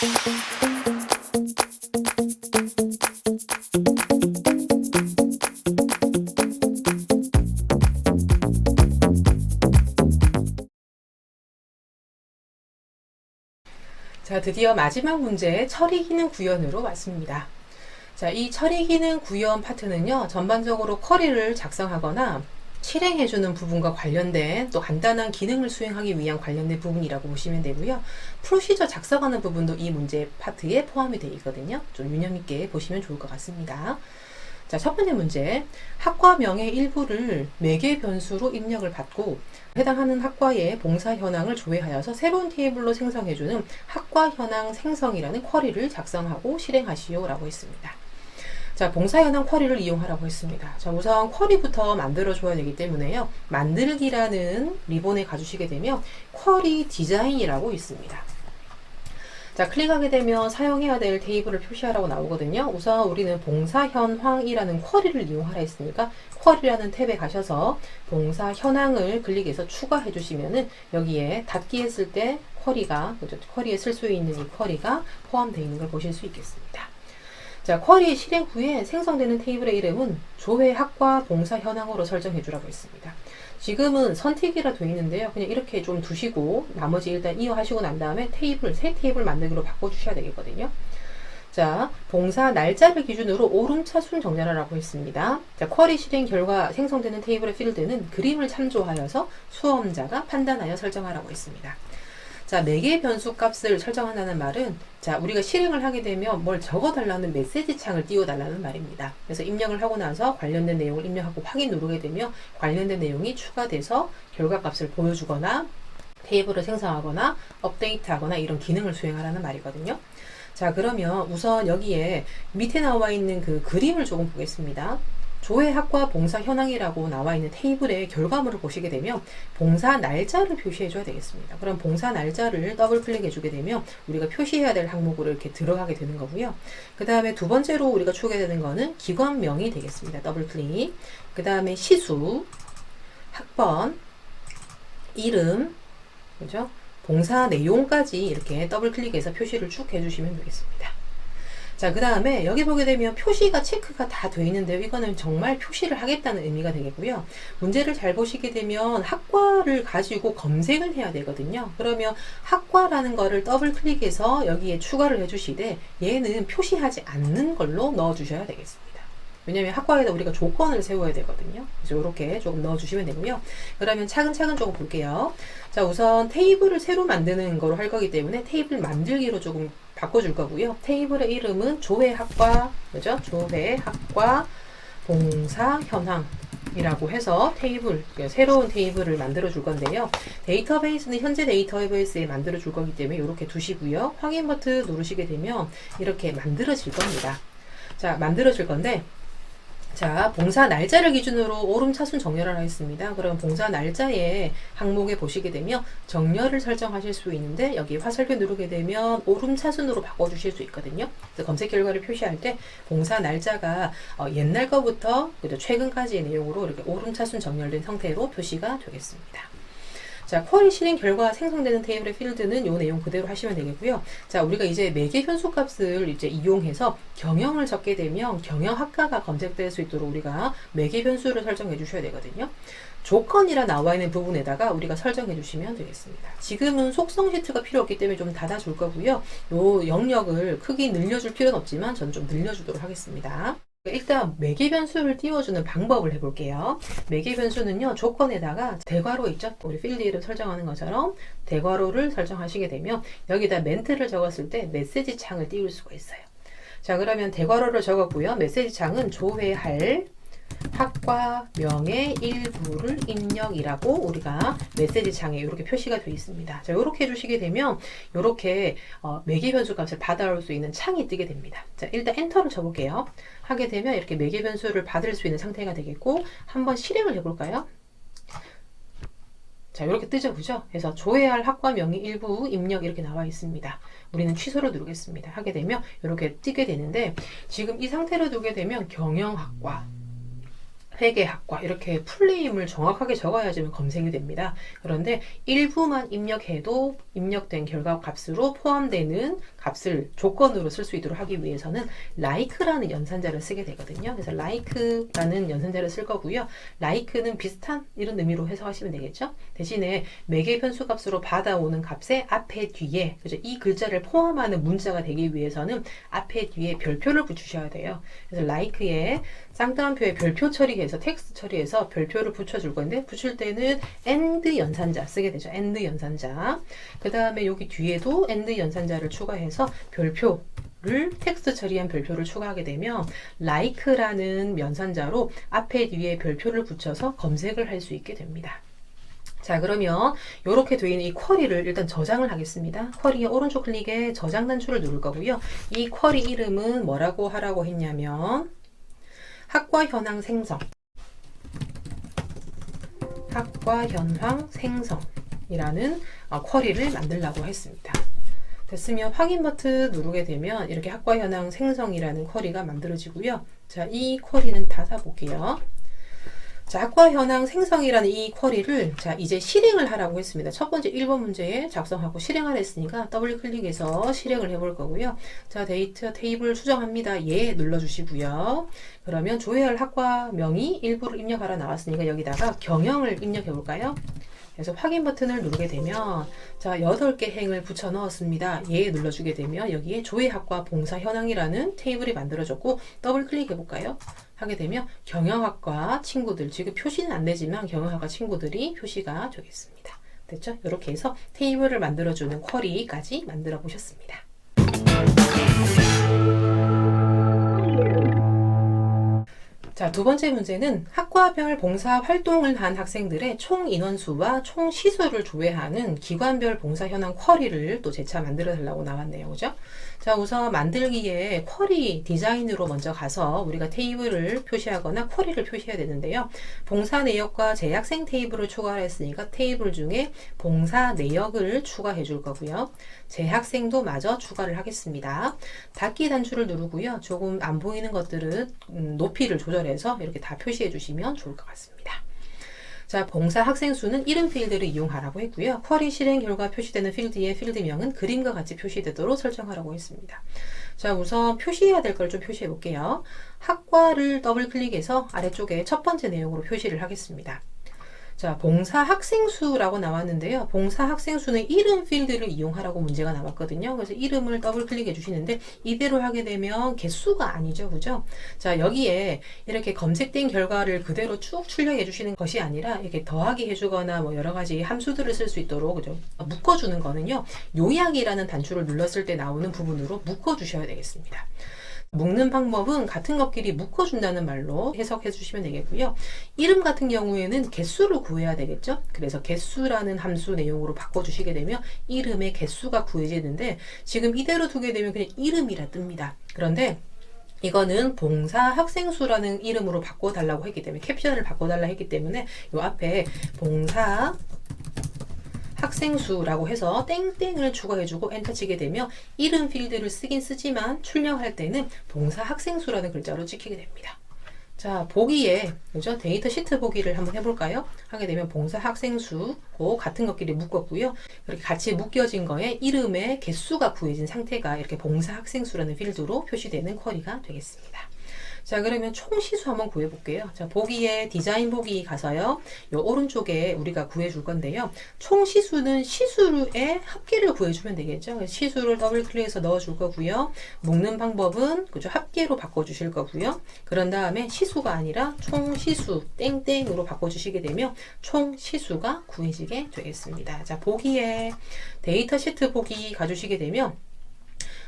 자, 드디어 마지막 문제 처리 기능 구현으로 왔습니다. 자, 이 처리 기능 구현 파트는요, 전반적으로 쿼리를 작성하거나 실행해주는 부분과 관련된 또 간단한 기능을 수행하기 위한 관련된 부분이라고 보시면 되고요. 프로시저 작성하는 부분도 이 문제 파트에 포함이 되어 있거든요. 좀 유념 있게 보시면 좋을 것 같습니다. 자, 첫 번째 문제. 학과명의 일부를 매개 변수로 입력을 받고 해당하는 학과의 봉사 현황을 조회하여서 새로운 테이블로 생성해주는 학과 현황 생성이라는 쿼리를 작성하고 실행하시오 라고 했습니다. 자, 봉사 현황 쿼리를 이용하라고 했습니다. 자, 우선 쿼리부터 만들어 줘야 되기 때문에요. 만들기라는 리본에 가주시게 되면 쿼리 디자인이라고 있습니다. 자, 클릭하게 되면 사용해야 될 테이블을 표시하라고 나오거든요. 우선 우리는 봉사 현황이라는 쿼리를 이용하라 했으니까 쿼리라는 탭에 가셔서 봉사 현황을 클릭해서 추가해 주시면은 여기에 닫기 했을 때 쿼리가, 그죠? 쿼리에 쓸 수 있는 이 쿼리가 포함되어 있는 걸 보실 수 있겠습니다. 자, 쿼리 실행 후에 생성되는 테이블의 이름은 조회 학과 봉사 현황으로 설정해 주라고 했습니다. 지금은 선택이라 되어 있는데요. 그냥 이렇게 좀 두시고 나머지 일단 이어하시고 난 다음에 새 테이블 만들기로 바꿔주셔야 되겠거든요. 자, 봉사 날짜를 기준으로 오름차순 정렬하라고 했습니다. 자, 쿼리 실행 결과 생성되는 테이블의 필드는 그림을 참조하여서 수험자가 판단하여 설정하라고 했습니다. 자, 매개 변수 값을 설정한다는 말은 자, 우리가 실행을 하게 되면 뭘 적어달라는 메시지 창을 띄워달라는 말입니다. 그래서 입력을 하고 나서 관련된 내용을 입력하고 확인 누르게 되면 관련된 내용이 추가돼서 결과값을 보여주거나 테이블을 생성하거나 업데이트하거나 이런 기능을 수행하라는 말이거든요. 자, 그러면 우선 여기에 밑에 나와 있는 그 그림을 조금 보겠습니다. 조회 학과 봉사 현황이라고 나와 있는 테이블의 결과물을 보시게 되면 봉사 날짜를 표시해 줘야 되겠습니다. 그럼 봉사 날짜를 더블 클릭해 주게 되면 우리가 표시해야 될 항목으로 이렇게 들어가게 되는 거고요. 그 다음에 두 번째로 우리가 추가해야 되는 거는 기관명이 되겠습니다. 더블 클릭. 그 다음에 시수, 학번, 이름, 그죠? 봉사 내용까지 이렇게 더블 클릭해서 표시를 쭉 해주시면 되겠습니다. 자, 그 다음에 여기 보게 되면 표시가 체크가 다 되어 있는데요. 이거는 정말 표시를 하겠다는 의미가 되겠고요. 문제를 잘 보시게 되면 학과를 가지고 검색을 해야 되거든요. 그러면 학과라는 거를 더블 클릭해서 여기에 추가를 해주시되 얘는 표시하지 않는 걸로 넣어주셔야 되겠습니다. 왜냐면 학과에다 우리가 조건을 세워야 되거든요. 그래서 이렇게 조금 넣어주시면 되고요. 그러면 차근차근 조금 볼게요. 자, 우선 테이블을 새로 만드는 거로 할 거기 때문에 테이블 만들기로 조금 바꿔줄 거고요. 테이블의 이름은 조회학과, 그죠? 조회학과 봉사 현황이라고 해서 테이블, 새로운 테이블을 만들어 줄 건데요. 데이터베이스는 현재 데이터베이스에 만들어 줄 거기 때문에 이렇게 두시고요. 확인 버튼 누르시게 되면 이렇게 만들어질 겁니다. 자, 만들어질 건데, 자, 봉사 날짜를 기준으로 오름차순 정렬을 하겠습니다. 그럼 봉사 날짜의 항목에 보시게 되면 정렬을 설정하실 수 있는데 여기 화살표 누르게 되면 오름차순으로 바꿔주실 수 있거든요. 그래서 검색 결과를 표시할 때 봉사 날짜가 옛날 거부터 최근까지의 내용으로 이렇게 오름차순 정렬된 상태로 표시가 되겠습니다. 자, 쿼리 실행 결과 생성되는 테이블의 필드는 이 내용 그대로 하시면 되겠고요. 자, 우리가 이제 매개 변수 값을 이제 이용해서 경영을 적게 되면 경영학과가 검색될 수 있도록 우리가 매개 변수를 설정해 주셔야 되거든요. 조건이라 나와 있는 부분에다가 우리가 설정해 주시면 되겠습니다. 지금은 속성 시트가 필요 없기 때문에 좀 닫아줄 거고요. 요 영역을 크게 늘려줄 필요는 없지만 저는 좀 늘려주도록 하겠습니다. 일단 매개 변수를 띄워주는 방법을 해볼게요. 매개 변수는요, 조건에다가 대괄호 있죠? 우리 필드 이름 설정하는 것처럼 대괄호를 설정하시게 되면 여기다 멘트를 적었을 때 메시지 창을 띄울 수가 있어요. 자, 그러면 대괄호를 적었고요. 메시지 창은 조회할 학과명의 일부를 입력이라고 우리가 메시지 창에 이렇게 표시가 되어 있습니다. 자, 이렇게 해주시게 되면 이렇게 매개 변수 값을 받아올 수 있는 창이 뜨게 됩니다. 자, 일단 엔터를 쳐볼게요. 하게 되면 이렇게 매개 변수를 받을 수 있는 상태가 되겠고 한번 실행을 해볼까요? 자, 이렇게 뜨죠, 그죠? 그래서 조회할 학과명의 일부 입력 이렇게 나와 있습니다. 우리는 취소를 누르겠습니다. 하게 되면 이렇게 뜨게 되는데 지금 이 상태로 두게 되면 경영학과 회계학과 이렇게 풀네임을 정확하게 적어야지만 검색이 됩니다. 그런데 일부만 입력해도 입력된 결과 값으로 포함되는 값을 조건으로 쓸 수 있도록 하기 위해서는 like라는 연산자를 쓰게 되거든요. 그래서 like라는 연산자를 쓸 거고요. like는 비슷한 이런 의미로 해석하시면 되겠죠. 대신에 매개 변수 값으로 받아오는 값의 앞에 뒤에 그죠? 이 글자를 포함하는 문자가 되기 위해서는 앞에 뒤에 별표를 붙이셔야 돼요. 그래서 like에 쌍따옴표에 별표 처리해서 텍스트 처리해서 별표를 붙여줄 건데 붙일 때는 and 연산자 쓰게 되죠. and 연산자. 그 다음에 여기 뒤에도 and 연산자를 추가해서 별표를 텍스트 처리한 별표를 추가하게 되면 like라는 연산자로 앞에 뒤에 별표를 붙여서 검색을 할 수 있게 됩니다. 자, 그러면 이렇게 되어 있는 이 쿼리를 일단 저장을 하겠습니다. 쿼리의 오른쪽 클릭에 저장 단추를 누를 거고요. 이 쿼리 이름은 뭐라고 하라고 했냐면 학과 현황 생성, 학과 현황 생성이라는 쿼리를 만들려고 했습니다. 됐으면 확인 버튼 누르게 되면 이렇게 학과 현황 생성이라는 쿼리가 만들어지고요. 자, 이 쿼리는 닫아볼게요. 자, 학과 현황 생성이라는 이 쿼리를 자, 이제 실행을 하라고 했습니다. 첫 번째 1번 문제에 작성하고 실행하라 했으니까 더블 클릭해서 실행을 해볼 거고요. 자, 데이터 테이블 수정합니다. 예 눌러주시고요. 그러면 조회할 학과명이 일부를 입력하라 나왔으니까 여기다가 경영을 입력해 볼까요? 그래서 확인 버튼을 누르게 되면 자 8개 행을 붙여 넣었습니다. 예 눌러주게 되면 여기에 조회학과 봉사 현황이라는 테이블이 만들어졌고 더블 클릭해 볼까요? 하게 되면 경영학과 친구들 지금 표시는 안 되지만 경영학과 친구들이 표시가 되겠습니다. 됐죠? 이렇게 해서 테이블을 만들어주는 쿼리까지 만들어 보셨습니다. 자, 두 번째 문제는 학과별 봉사 활동을 한 학생들의 총 인원수와 총 시수를 조회하는 기관별 봉사 현황 쿼리를 또 재차 만들어 달라고 나왔네요. 그죠? 자, 우선 만들기에 쿼리 디자인으로 먼저 가서 우리가 테이블을 표시하거나 쿼리를 표시해야 되는데요. 봉사 내역과 재학생 테이블을 추가를 했으니까 테이블 중에 봉사 내역을 추가해 줄 거고요. 재학생도 마저 추가를 하겠습니다. 닫기 단추를 누르고요. 조금 안 보이는 것들은 높이를 조절해서 이렇게 다 표시해 주시면 좋을 것 같습니다. 자, 봉사 학생 수는 이름 필드를 이용하라고 했고요. 쿼리 실행 결과 표시되는 필드의 필드명은 그림과 같이 표시되도록 설정하라고 했습니다. 자, 우선 표시해야 될 걸 좀 표시해 볼게요. 학과를 더블 클릭해서 아래쪽에 첫 번째 내용으로 표시를 하겠습니다. 자, 봉사 학생 수라고 나왔는데요. 봉사 학생 수는 이름 필드를 이용하라고 문제가 나왔거든요. 그래서 이름을 더블 클릭해 주시는데 이대로 하게 되면 개수가 아니죠. 그죠? 자, 여기에 이렇게 검색된 결과를 그대로 쭉 출력해 주시는 것이 아니라 이렇게 더하기 해주거나 뭐 여러 가지 함수들을 쓸 수 있도록 그죠? 묶어주는 거는요. 요약이라는 단추를 눌렀을 때 나오는 부분으로 묶어주셔야 되겠습니다. 묶는 방법은 같은 것끼리 묶어준다는 말로 해석해 주시면 되겠고요. 이름 같은 경우에는 개수를 구해야 되겠죠. 그래서 개수라는 함수 내용으로 바꿔주시게 되면 이름의 개수가 구해지는데 지금 이대로 두게 되면 그냥 이름이라 뜹니다. 그런데 이거는 봉사 학생수라는 이름으로 바꿔달라고 했기 때문에 캡션을 바꿔달라 했기 때문에 이 앞에 봉사 학생수라고 해서 땡땡을 추가해주고 엔터 치게 되면 이름 필드를 쓰긴 쓰지만 출력할 때는 봉사 학생수라는 글자로 찍히게 됩니다. 자, 보기에 그죠? 데이터 시트 보기를 한번 해볼까요? 하게 되면 봉사 학생수고 같은 것끼리 묶었고요. 이렇게 같이 묶여진 거에 이름의 개수가 구해진 상태가 이렇게 봉사 학생수라는 필드로 표시되는 쿼리가 되겠습니다. 자, 그러면 총 시수 한번 구해 볼게요. 자, 보기에 디자인 보기 가서요. 요 오른쪽에 우리가 구해 줄 건데요. 총 시수는 시수의 합계를 구해 주면 되겠죠. 그래서 시수를 더블 클릭해서 넣어 줄 거고요. 묶는 방법은 그죠? 합계로 바꿔 주실 거고요. 그런 다음에 시수가 아니라 총 시수 땡땡으로 바꿔 주시게 되면 총 시수가 구해지게 되겠습니다. 자, 보기에 데이터 시트 보기 가주시게 되면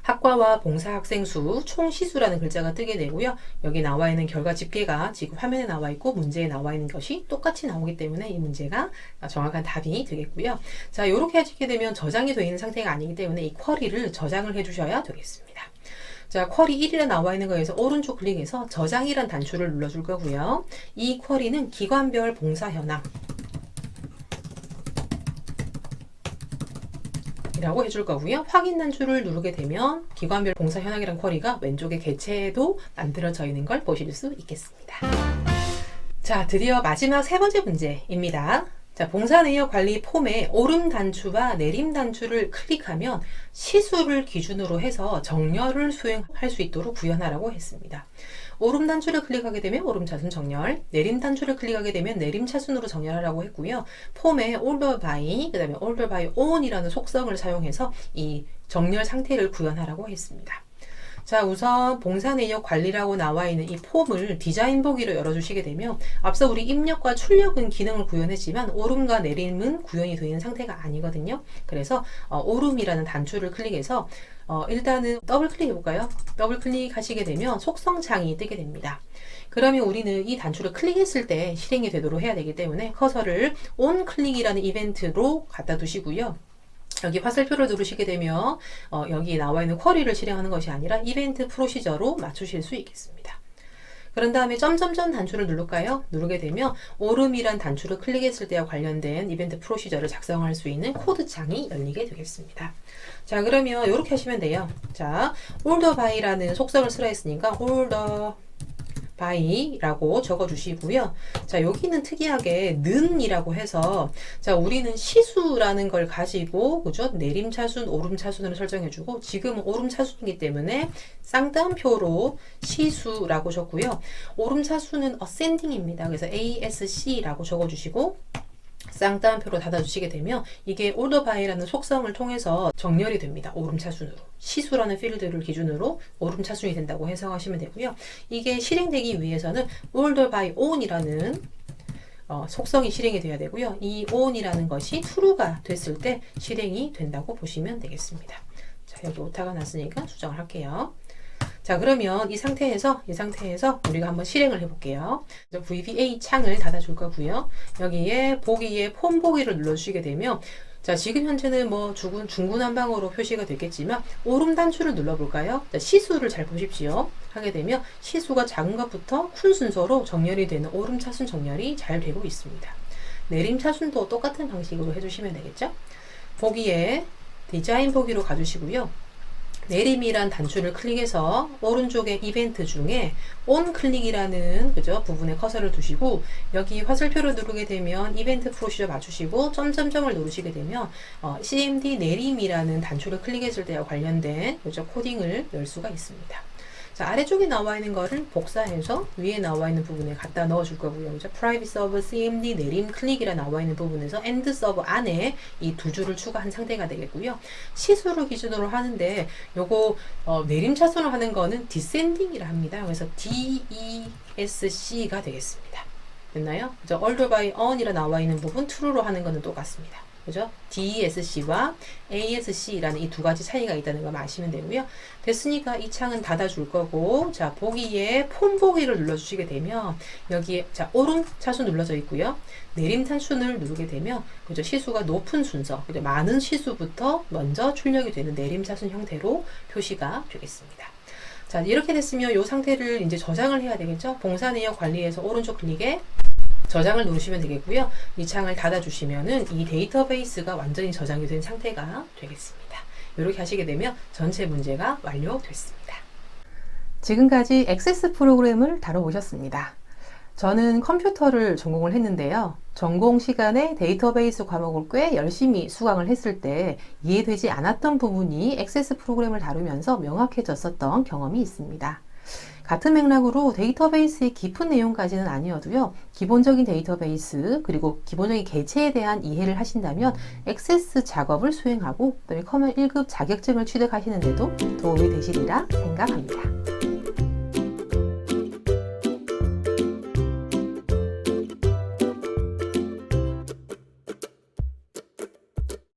학과와 봉사 학생 수, 총 시수라는 글자가 뜨게 되고요. 여기 나와 있는 결과 집계가 지금 화면에 나와 있고 문제에 나와 있는 것이 똑같이 나오기 때문에 이 문제가 정확한 답이 되겠고요. 자, 이렇게 하시게 되면 저장이 되어 있는 상태가 아니기 때문에 이 쿼리를 저장을 해 주셔야 되겠습니다. 자, 쿼리 1이라 나와 있는 거에서 오른쪽 클릭해서 저장이란 단추를 눌러줄 거고요. 이 쿼리는 기관별 봉사 현황 라고 해줄 거고요. 확인 단추를 누르게 되면 기관별 봉사 현황이란 쿼리가 왼쪽에 개체도 만들어져 있는 걸 보실 수 있겠습니다. 자, 드디어 마지막 세 번째 문제입니다. 자, 봉사내역 관리 폼에 오름 단추와 내림 단추를 클릭하면 시수를 기준으로 해서 정렬을 수행할 수 있도록 구현하라고 했습니다. 오름 단추를 클릭하게 되면 오름 차순 정렬, 내림 단추를 클릭하게 되면 내림 차순으로 정렬하라고 했고요. 폼에 order by, 그 다음에 order by on이라는 속성을 사용해서 이 정렬 상태를 구현하라고 했습니다. 자, 우선 봉사내역 관리라고 나와 있는 이 폼을 디자인 보기로 열어주시게 되면 앞서 우리 입력과 출력은 기능을 구현했지만 오름과 내림은 구현이 되어 있는 상태가 아니거든요. 그래서 오름이라는 단추를 클릭해서 일단은 더블 클릭해 볼까요? 더블 클릭하시게 되면 속성 창이 뜨게 됩니다. 그러면 우리는 이 단추를 클릭했을 때 실행이 되도록 해야 되기 때문에 커서를 on 클릭이라는 이벤트로 갖다 두시고요. 여기 화살표를 누르시게 되면 여기 나와 있는 쿼리를 실행하는 것이 아니라 이벤트 프로시저로 맞추실 수 있겠습니다. 그런 다음에 점점점 단추를 누를까요? 누르게 되면 오름이란 단추를 클릭했을 때와 관련된 이벤트 프로시저를 작성할 수 있는 코드 창이 열리게 되겠습니다. 자, 그러면 이렇게 하시면 돼요. 자, order by라는 속성을 쓰라 했으니까 order by라고 적어 주시고요. 자, 여기는 특이하게 는이라고 해서 자, 우리는 시수라는 걸 가지고 그죠? 내림 차순, 오름 차순을 설정해 주고 지금은 오름 차순이기 때문에 쌍따옴표로 시수라고 적고요. 오름 차순은 ascending입니다. 그래서 ASC라고 적어 주시고 쌍따옴표로 닫아주시게 되면 이게 order by라는 속성을 통해서 정렬이 됩니다. 오름 차순으로. 시수라는 필드를 기준으로 오름 차순이 된다고 해석하시면 되고요. 이게 실행되기 위해서는 order by on이라는 속성이 실행이 돼야 되고요. 이 on이라는 것이 true가 됐을 때 실행이 된다고 보시면 되겠습니다. 자, 여기 오타가 났으니까 수정을 할게요. 자, 그러면 이 상태에서 우리가 한번 실행을 해볼게요. VBA 창을 닫아줄 거고요. 여기에 보기에 폼 보기를 눌러주시게 되면 자, 지금 현재는 뭐 중구난방으로 표시가 됐겠지만 오름 단추를 눌러볼까요? 자, 시수를 잘 보십시오. 하게 되면 시수가 작은 것부터 큰 순서로 정렬이 되는 오름 차순 정렬이 잘 되고 있습니다. 내림 차순도 똑같은 방식으로 해주시면 되겠죠? 보기에 디자인 보기로 가주시고요. 내림이란 단추를 클릭해서 오른쪽에 이벤트 중에 on 클릭이라는 그죠? 부분에 커서를 두시고 여기 화살표를 누르게 되면 이벤트 프로시저 맞추시고 점점점을 누르시게 되면 CMD 내림이라는 단추를 클릭했을 때와 관련된 그죠? 코딩을 열 수가 있습니다. 자, 아래쪽에 나와 있는 거를 복사해서 위에 나와 있는 부분에 갖다 넣어 줄 거고요. 그죠? private server cmd 내림 클릭이라 나와 있는 부분에서 end server 안에 이 두 줄을 추가한 상태가 되겠고요. 시수를 기준으로 하는데 요거 내림 차순으로 하는 거는 descending이라 합니다. 그래서 DESC가 되겠습니다. 됐나요? 그죠? order by on이라 나와 있는 부분 true로 하는 거는 똑같습니다. 그죠? DESC와 ASC라는 이 두 가지 차이가 있다는 걸 아시면 되고요. 됐으니까 이 창은 닫아줄 거고, 자, 보기에 폼 보기를 눌러주시게 되면, 여기에, 자, 오름 차순 눌러져 있고요. 내림 차순을 누르게 되면, 그죠? 시수가 높은 순서, 그죠? 많은 시수부터 먼저 출력이 되는 내림 차순 형태로 표시가 되겠습니다. 자, 이렇게 됐으면 이 상태를 이제 저장을 해야 되겠죠? 봉사내역 관리에서 오른쪽 클릭에 저장을 누르시면 되겠고요. 이 창을 닫아주시면은 이 데이터베이스가 완전히 저장이 된 상태가 되겠습니다. 이렇게 하시게 되면 전체 문제가 완료됐습니다. 지금까지 액세스 프로그램을 다뤄보셨습니다. 저는 컴퓨터를 전공을 했는데요. 전공 시간에 데이터베이스 과목을 꽤 열심히 수강을 했을 때 이해되지 않았던 부분이 액세스 프로그램을 다루면서 명확해졌었던 경험이 있습니다. 같은 맥락으로 데이터베이스의 깊은 내용까지는 아니어도요, 기본적인 데이터베이스 그리고 기본적인 개체에 대한 이해를 하신다면 액세스 작업을 수행하고 커먼 1급 자격증을 취득하시는 데도 도움이 되시리라 생각합니다.